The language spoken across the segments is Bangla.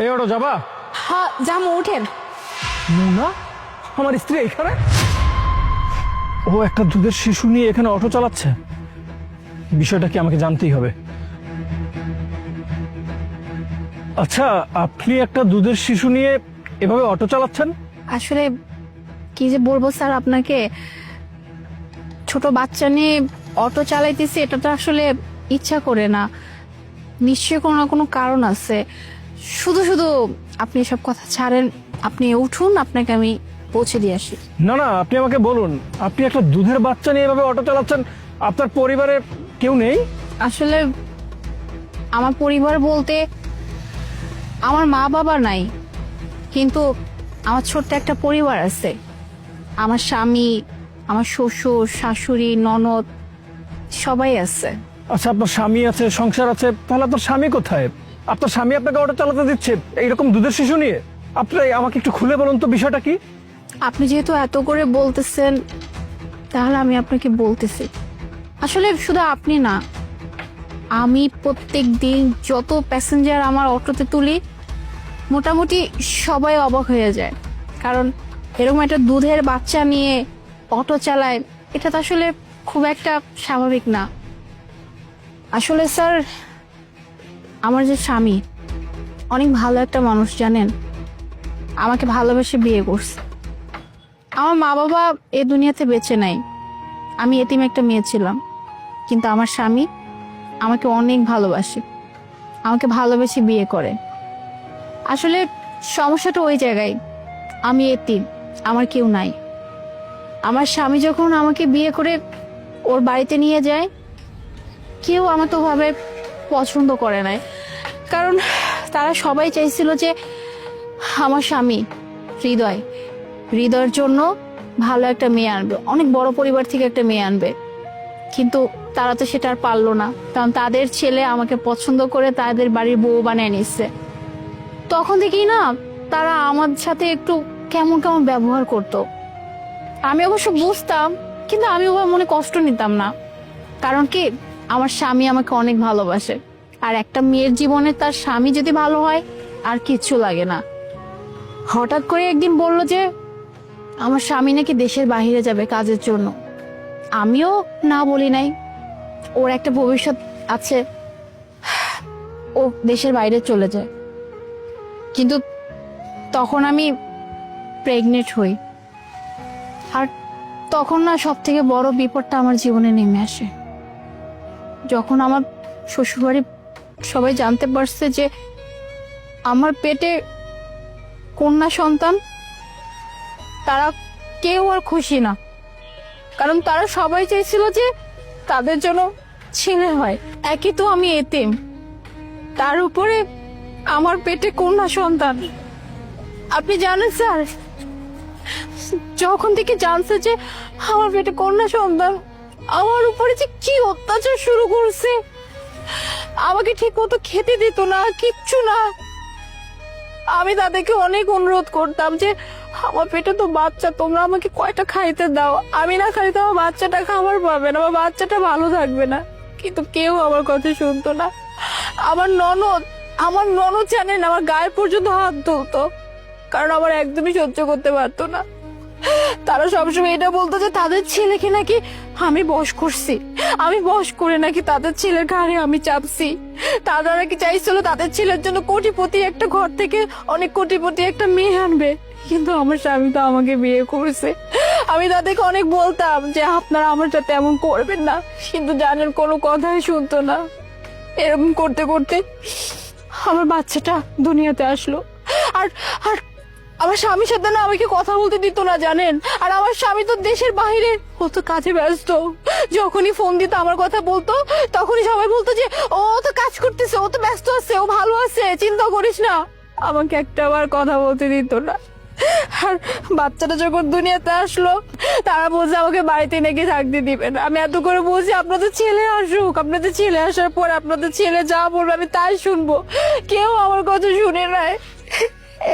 এই অটো যাবা? হ্যাঁ যাবো, উঠেন। মুনা আমার স্ত্রী এখানে? ও একটা দুধের শিশু নিয়ে এখানে অটো চালাচ্ছে? বিষয়টা কি আমাকে জানতেই হবে। আচ্ছা, আপনি একটা দুধের শিশু নিয়ে এভাবে অটো চালাচ্ছেন? আসলে কি যে বলবো স্যার আপনাকে, ছোট বাচ্চা নিয়ে অটো চালাইতেছি, এটা তো আসলে ইচ্ছা করে না, নিশ্চয়ই কোনো না কোনো কারণ আছে। শুধু শুধু আপনি সব কথা ছাড়েন, আপনি উঠুন, আপনাকে আমি পৌঁছে দিয়ে আসি। না না, আপনি আমাকে বলুন, আপনি একটা দুধের বাচ্চা নিয়ে এভাবে অটো চালাচ্ছেন, আপনার পরিবারে কেউ নেই? আসলে আমার পরিবার বলতে আমার মা বাবা নাই, কিন্তু আমার ছোট্ট একটা পরিবার আছে। আমার স্বামী, আমার শ্বশুর, শাশুড়ি, ননদ সবাই আছে। আচ্ছা, আপনার স্বামী আছে, সংসার আছে, তাহলে আপনার স্বামী কোথায়? আপনার স্বামী আপনাকে অটো চালাতে দিচ্ছে এইরকম দুধের শিশু নিয়ে? আপনি আমাকে একটু খুলে বলুন তো বিষয়টা কি। আপনি যেহেতু এত করে বলতেছেন, তাহলে আমি আপনাকে বলতেছি। আসলে শুধু আপনি না, আমি প্রত্যেক দিন যত প্যাসেঞ্জার আমার অটোতে তুলি, মোটামুটি সবাই অবাক হয়ে যায়। কারণ এরকম একটা দুধের বাচ্চা নিয়ে অটো চালায়, এটা তো আসলে খুব একটা স্বাভাবিক না। আসলে স্যার, আমার যে স্বামী অনেক ভালো একটা মানুষ, জানেন, আমাকে ভালোবেসে বিয়ে করছে। আমার মা বাবা এ দুনিয়াতে বেঁচে নাই, আমি এতিম একটা মেয়ে ছিলাম, কিন্তু আমার স্বামী আমাকে অনেক ভালোবাসে, আমাকে ভালোবেসে বিয়ে করে। আসলে সমস্যাটা ওই জায়গায়, আমি এতিম, আমার কেউ নাই। আমার স্বামী যখন আমাকে বিয়ে করে ওর বাড়িতে নিয়ে যায়, কেউ আমাকে ওভাবে পছন্দ করে নাই, কারণ তারা সবাই চাইছিল যে আমার স্বামী হৃদয়, হৃদয়ের জন্য ভালো একটা মেয়ে আনবে, অনেক বড় পরিবার থেকে একটা মেয়ে আনবে। কিন্তু তারা তো সেটা আর পারলো না, কারণ তাদের ছেলে আমাকে পছন্দ করে তাদের বাড়ির বউ বানিয়ে নিচ্ছে। তখন থেকেই না তারা আমার সাথে একটু কেমন কেমন ব্যবহার করতো। আমি অবশ্য বুঝতাম, কিন্তু আমি ওভাবে মনে কষ্ট নিতাম না, কারণ কি আমার স্বামী আমাকে অনেক ভালোবাসে, আর একটা মেয়ের জীবনে তার স্বামী যদি ভালো হয় আর কিচ্ছু লাগে না। হঠাৎ করে একদিন বলল যে আমার স্বামী নাকি দেশের বাইরে যাবে কাজের জন্য। আমিও না বলি নাই, ওর একটা ভবিষ্যৎ আছে, ও দেশের বাইরে চলে যায়। কিন্তু তখন আমি প্রেগনেন্ট হই, আর তখন না সব থেকে বড় বিপদটা আমার জীবনে নেমে আসে। যখন আমার শ্বশুরবাড়ি সবাই জানতে পারছে যে আমার পেটে কন্যা সন্তান, তারা কেউ আর খুশি না, কারণ তারা সবাই চাইছিল যে তাদের জন্য ছেলে হয়। একই তো আমি এতিম, তার উপরে আমার পেটে কন্যা সন্তান। আপনি জানেন স্যার, যখন থেকে জানছে যে আমার পেটে কন্যা সন্তান, আমার উপরে যে কি অত্যাচার শুরু করছে। আমাকে ঠিক মতো খেতে দিত না, কিচ্ছু না। আমি তাদেরকে অনেক অনুরোধ করতাম যে আমার পেটে তো বাচ্চা, তোমরা আমাকে কয়টা খাইতে দাও, আমি না খাইতে আমার বাচ্চাটা খাবার পাবে না, আমার বাচ্চাটা ভালো থাকবে না। কিন্তু কেউ আমার কথা শুনতো না। আমার ননদ জানেন আমার গায়ে পর্যন্ত হাত তুলতো, কারণ আমার একদমই সহ্য করতে পারতো না। তারা সবসময় এটা বলতো যে তাদের ছেলেকে নাকি আমি বশ করছি, আমি বশ করে নাকি তাদের ছেলের ঘাড়ে আমি চাপছি। তারা নাকি চাইছিল তাদের ছেলের জন্য কোটিপতি একটা ঘর থেকে অনেক কোটিপতি একটা মেয়ে আনবে, কিন্তু আমার স্বামী তো আমাকে বিয়ে করেছে। আমি তাদেরকে অনেক বলতাম যে আপনারা আমার সাথে এমন করবেন না, কিন্তু জানেন কোনো কথাই শুনতো না। এরকম করতে করতে আমার বাচ্চাটা দুনিয়াতে আসলো। আর আর আমার স্বামীর সাথে না আমাকে কথা বলতে দিত না, জানেন। আর আমার স্বামী তো দেশের বাইরে, ও তো কাজে ব্যস্ত। যখনই ফোন দিত আমার কথা বলতো, তখনই সবাই বলতো যে ও তো কাজ করতেছে, ও তো ব্যস্ত আছে, ও ভালো আছে, চিন্তা করিস না। আমাকে একটা বার কথা বলতে দিত না। আর বাচ্চাটা যখন দুনিয়াতে আসলো, তারা বলছে আমাকে বাড়িতে নাকি থাকতে দিবে না। আমি এত করে বলছি আপনাদের ছেলে আসুক, আপনাদের ছেলে আসার পর আপনাদের ছেলে যা বলবে আমি তাই শুনবো। কেউ আমার কথা শুনে নাই।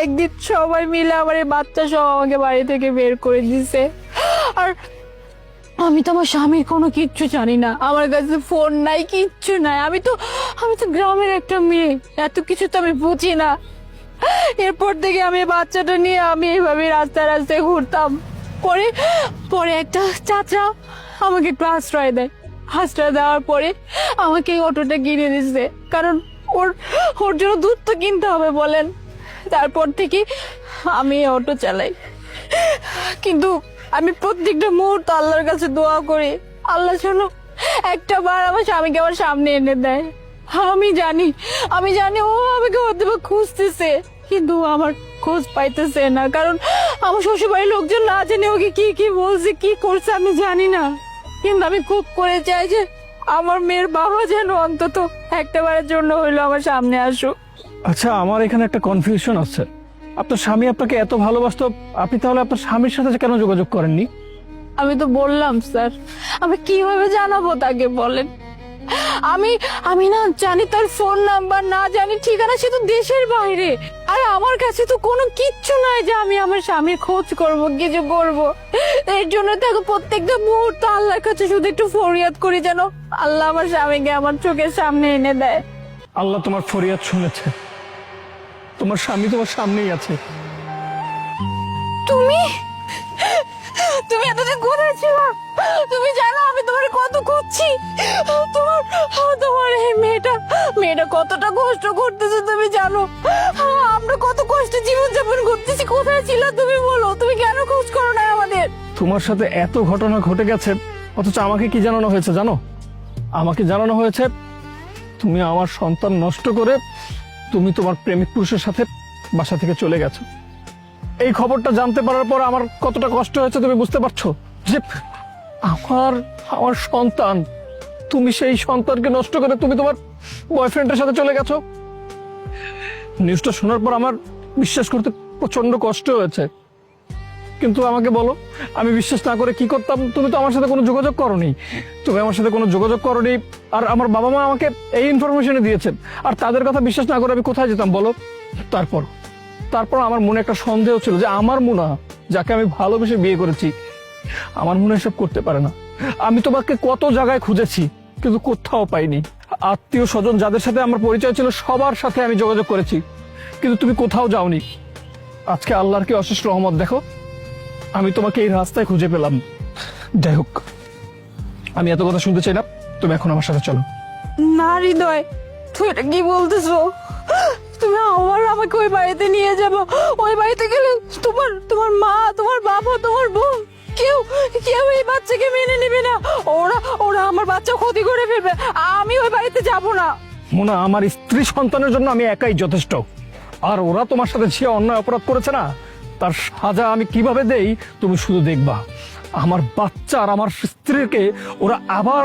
একদিন সবাই মিলে আমার এই বাচ্চা সহ আমাকে বাড়ি থেকে বের করে দিছে। আর আমি তো আমার স্বামীর কোনো কিচ্ছু জানি না, আমার কাছে ফোন নাই, কিচ্ছু নাই। আমি তো গ্রামের একটা মেয়ে, এত কিছু তো আমি বুঝি না। এরপর থেকে আমি বাচ্চাটা নিয়ে আমি এইভাবে রাস্তায় রাস্তায় ঘুরতাম। পরে পরে একটা চাচা আমাকে একটু আশ্রয় দেয়। আশ্রয় দেওয়ার পরে আমাকে এই অটোটা কিনে দিচ্ছে, কারণ ওর ওর জন্য দুধ তো কিনতে হবে বলেন। তারপর থেকে আমি এই অটো চালাই। কিন্তু আমি প্রত্যেকটা মুহূর্ত আল্লাহর কাছে দোয়া করি, আল্লাহ যেন একটা বার আমার স্বামীকে আমার সামনে এনে দেয়। আমি জানি ও আমাকে হয়তো বা খুঁজতেছে, কিন্তু ও আমার খোঁজ পাইতেছে না, কারণ আমার শ্বশুরবাড়ির লোকজন না জানে ওকে কি কি বলছে কি করছে আমি জানি না। কিন্তু আমি খুব করে চাই যে আমার মেয়ের বাবা যেন অন্তত একটা বারের জন্য হইলো আমার সামনে আসুক। আচ্ছা, আমার এখানে একটা কনফিউশন আছে। আপনার স্বামী আপনাকে এত ভালোবাসতো, আপনি তাহলে আপনার স্বামীর সাথে কেন যোগাযোগ করেননি? আমি তো বললাম স্যার, আমি কিভাবে জানাবো তাকে বলেন? আমি না জানি তার ফোন নাম্বার, না জানি ঠিকানা, সে তো দেশের বাইরে। আর আমার কাছে তো কোনো কিচ্ছু নাই যে আমি আমার স্বামীর খোঁজ করব, কিছু করব। এর জন্য তাকে প্রত্যেকটা মুহূর্ত আল্লাহর কাছে শুধু একটু ফরিয়াদ করি যেন আল্লাহ আমার স্বামীকে আমার চোখের সামনে এনে দেয়। আল্লাহ তোমার ফরিয়াদ শুনেছে, তোমার স্বামী তোমার সামনেই আছে। তুমি তুমি এতদিন কোথায় ছিল? তুমি জানো আমি তোমার কত খুঁজছি। তোমার তোমার এই মেয়েটা কতটা কষ্ট করতেছে তুমি জানো? আমরা কত কষ্টে জীবনযাপন করতেছি। কোথায় ছিল তুমি বলো? তুমি কেন খোঁজ করো না আমাদের? তোমার সাথে এত ঘটনা ঘটে গেছে, অথচ আমাকে কি জানানো হয়েছে জানো? আমাকে জানানো হয়েছে তুমি আমার সন্তান নষ্ট করে তুমি তোমার প্রেমিক পুরুষের সাথে বাসা থেকে চলে গেছো। এই খবরটা জানতে পারার পর আমার কতটা কষ্ট হয়েছে তুমি বুঝতে পারছো? যে আমার সন্তান, তুমি সেই সন্তানকে নষ্ট করে তুমি তোমার বয়ফ্রেন্ডের সাথে চলে গেছো। নিউজটা শোনার পর আমার বিশ্বাস করতে প্রচন্ড কষ্ট হয়েছে। কিন্তু আমাকে বলো, আমি বিশ্বাস না করে কি করতাম? তুমি তো আমার সাথে কোনো যোগাযোগ করোনি, তুমি আমার সাথে কোনো যোগাযোগ করোনি। আর আমার বাবা মা আমাকে এই ইনফরমেশনই দিয়েছেন, আর তাদের কথা বিশ্বাস না করে আমি কোথায় যেতাম বলো? তারপর আমার মনে একটা সন্দেহ ছিল যে আমার মুনা, যাকে আমি ভালোবেসে বিয়ে করেছি, আমার মনে এসব করতে পারে না। আমি তোমাকে কত জায়গায় খুঁজেছি কিন্তু কোথাও পাইনি। আত্মীয় স্বজন যাদের সাথে আমার পরিচয় ছিল সবার সাথে আমি যোগাযোগ করেছি, কিন্তু তুমি কোথাও যাওনি। আজকে আল্লাহর কি অশেষ রহমত, দেখো আমি তোমাকে এই রাস্তায় খুঁজে পেলাম। যাই হোক, আমি এত কথা শুনতে চাই না, তুমি এখন আমার সাথে চলো। না হৃদয়, তুই এটা কি বলতেছো? তুমি আমাকে ওই বাড়িতে নিয়ে যাবো। ওই বাড়িতে গেলে তোমার মা, তোমার বাবা, তোমার বোন কেউ এই বাচ্চাকে মেনে নেবে না। ওরা আমার বাচ্চা ক্ষতি করে ফেলবে। আমি ওই বাড়িতে যাব না। মোনা, আমার স্ত্রী সন্তানের জন্য আমি একাই যথেষ্ট। আর ওরা তোমার সাথে যে অন্যায় অপরাধ করেছে না, তার সাজা আমি কিভাবে দেই তুমি শুধু দেখবা। আমার বাচ্চা আর আমার স্ত্রীকে ওরা আবার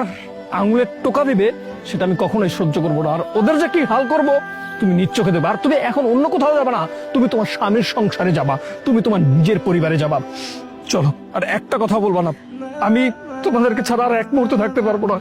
আঙুলের টোকা দিবে, সেটা আমি কখনোই সহ্য করবো না। আর ওদের যে কি হাল করব তুমি নিজ চোখে দেবে। আর তুমি এখন অন্য কোথাও যাবে না, তুমি তোমার স্বামীর সংসারে যাবা, তুমি তোমার নিজের পরিবারে যাবা। চলো, আর একটা কথা বলবা না, আমি তোমাদেরকে ছাড়া আর এক মুহূর্ত থাকতে পারবো না।